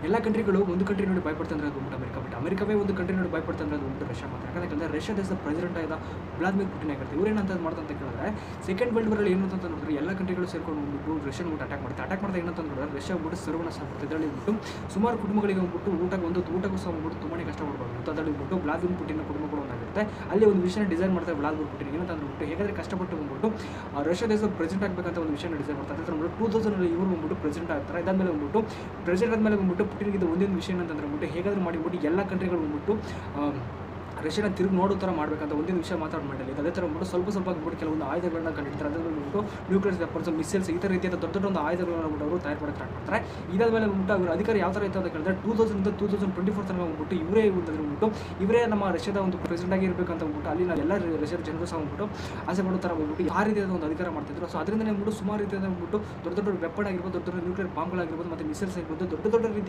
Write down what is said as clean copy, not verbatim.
ಎಲ್ಲ ಕಂಟ್ರಿಗಳು ಒಂದು ಕಂಟ್ರಿ ನೋಡಿ ಭಯಪಡ್ತಾರೆ ಅದು ಬಂದ್ಬಿಟ್ಟು ಅಮೆರಿಕ. ಬಟ್ ಅಮೆರಿಕವೇ ಒಂದು ಕಂಟ್ರಿ ನೋಡಿ ಭಯಪಡ್ತಾರೆ ಅದು ಬಂದ್ಬಿಟ್ಟು ರಷ್ಯಾ ಮಾತ್ರ. ಯಾಕಂದರೆ ರಷ್ಯಾ ದೇಶದ ಪ್ರೆಸಿಡೆಂಟ್ ಆದ ವ್ಲಾದಿಮಿರ್ ಪುಟಿನ್ ಆಗಿರ್ತಾರೆ. ಇವ್ರೇನಂತ ಮಾಡ್ತಾರೆ ಅಂತ ಕೇಳಿದ್ರೆ, ಸೆಕೆಂಡ್ ವರ್ಲ್ಡ್ ವಾರಲ್ಲಿ ಏನು ಅಂತ ನೋಡಿದ್ರೆ ಎಲ್ಲ ಕಂಟ್ರಿಗಳು ಸೇರ್ಕೊಂಡು ಹೋಗ್ಬಿಟ್ಟು ರಷ್ಯನ್ ಅಟ್ಯಾಕ್ ಮಾಡ್ತಾರೆ ಏನಂತ ನೋಡಿದ್ರೆ ರಷ್ಯಾ ಹೋಗ್ಬಿಟ್ಟು ಸರ್ವನಾಶ ಮಾಡ್ತಾರೆ. ಇದರಲ್ಲಿ ಹೋಗ್ಬಿಟ್ಟು ಸುಮಾರು ಕುಟುಂಬಗಳಿಗೆ ಹೋಗ್ಬಿಟ್ಟು ಊಟಕ್ಕೂ ಸಹ ಹೋಗ್ಬಿಟ್ಟು ತುಂಬಾ ಕಷ್ಟ ಪಡ್ಬೋದು. ಅದರಲ್ಲಿ ಹೋಗ್ಬಿಟ್ಟು ವ್ಲಾದಿಮಿರ್ ಪುಟಿನ್ ಕುಟುಂಬಗಳು ಒಂದಾಗಿರುತ್ತೆ. ಅಲ್ಲಿ ಒಂದು ವಿಷಯನ ಡಿಸೈನ್ ಮಾಡ್ತಾರೆ ವ್ಲಾದಿಮಿರ್ ಪುಟಿನ್ ಏನಂತ ಅಂದ್ಬಿಟ್ಟು ಹೇಗಾದ್ರೆ ಕಷ್ಟಪಟ್ಟು ಬಂದ್ಬಿಟ್ಟು ರಷ್ಯಾ ದೇಶದ ಪ್ರೆಸಿಡೆಂಟ್ ಆಗಬೇಕಂತ ಒಂದು ವಿಷಯನ ಡಿಸೈನ್ ಮಾಡ್ತಾರೆ. ಅದರ 2000 ಇವರು ಬಂದ್ಬಿಟ್ಟು ಪ್ರೆಸಿಡೆಂಟ್ ಆಗ್ತಾರೆ. ಇದಾದ್ಮೇಲೆ ಬಂದ್ಬಿಟ್ಟು ಪ್ರೆಸಿಡೆಂಟ್ ಆದಮೇಲೆ ಬಂದ್ಬಿಟ್ಟು ಪುಟಿನ್ಗೆ ಒಂದೊಂದು ವಿಷಯ ಏನಂತಂದ್ರೆ ಬಂದ್ಬಿಟ್ಟು ಹೇಗಾದ್ರೂ ಮಾಡಿಬಿಟ್ಟು ಎಲ್ಲ ಕಂಟ್ರಿಗಳು ಬಂದ್ಬಿಟ್ಟು ರಷ್ಯಾನ ತಿರುಗಿ ನೋಡೋ ಥರ ಮಾಡಬೇಕಂತ ಒಂದೊಂದು ವಿಷಯ ಮಾತಾಡ್ಬಿಟ್ಟಿಲ್ಲ. ಅದೇ ಥರ ಬಂದ್ಬಿಟ್ಟು ಸ್ವಲ್ಪ ಬಂದ್ಬಿಟ್ಟು ಕೆಲವೊಂದು ಆಯುಧಗಳನ್ನ ಕಂಡಿಡ್ತಾರೆ. ಅದನ್ನು ಬಂದ್ಬಿಟ್ಟು ನ್ಯೂಕ್ಲಿಯರ್ ವೆಪನ್ಸ್, ಮಿಸೈಲ್ಸ್ ಈ ಥರ ರೀತಿಯಾದ ದೊಡ್ಡ ಒಂದು ಆಯುಧಗಳನ್ನ ಬಂದ್ಬಿಟ್ಟು ಅವರು ತಯಾರು ಮಾಡೋಕ್ಕೆ ಸ್ಟಾರ್ಟ್ ಮಾಡ್ತಾರೆ. ಇದಾದ್ಮೇಲೆ ಬಂದ್ಬಿಟ್ಟು ಅವ್ರ ಅಧಿಕಾರ ಯಾವ ಥರ ಇತ್ತು ಅಂತ ಕೇಳಿದ್ರೆ 2024 ತನಕ ಬಂದ್ಬಿಟ್ಟು ಇವರೇ ನಮ್ಮ ರಷ್ಯಾದ ಒಂದು ಪ್ರೆಸಿಡೆಂಟ್ ಆಗಿ ಇರಬೇಕಂತ ಬಂದ್ಬಿಟ್ಟು ಅಲ್ಲಿ ಎಲ್ಲ ರಷ್ಯಾದ ಜನರು ಸಹ ಬಂದ್ಬಿಟ್ಟು ಆಸೆ ಪಡೋ ಥರ ಬಂದ್ಬಿಟ್ಟು ಆ ರೀತಿಯಾದ ಒಂದು ಅಧಿಕಾರ ಮಾಡ್ತಿದ್ರು. ಸೊ ಅದರಿಂದ ಬಂದ್ಬಿಟ್ಟು ಸುಮಾರು ರೀತಿಯಾದ ಬಂದ್ಬಿಟ್ಟು ದೊಡ್ಡ ವೆಪನ್ ಆಗಿರ್ಬೋದು, ದೊಡ್ಡ ನ್ಯೂಕ್ಲಿಯರ್ ಬಾಂಬ್ಗಳಾಗಿರ್ಬೋದು, ಮತ್ತು ಮಿಸೈಲ್ಸ್ ಆಗಿರ್ಬೋದು, ದೊಡ್ಡ ರೀತಿಯ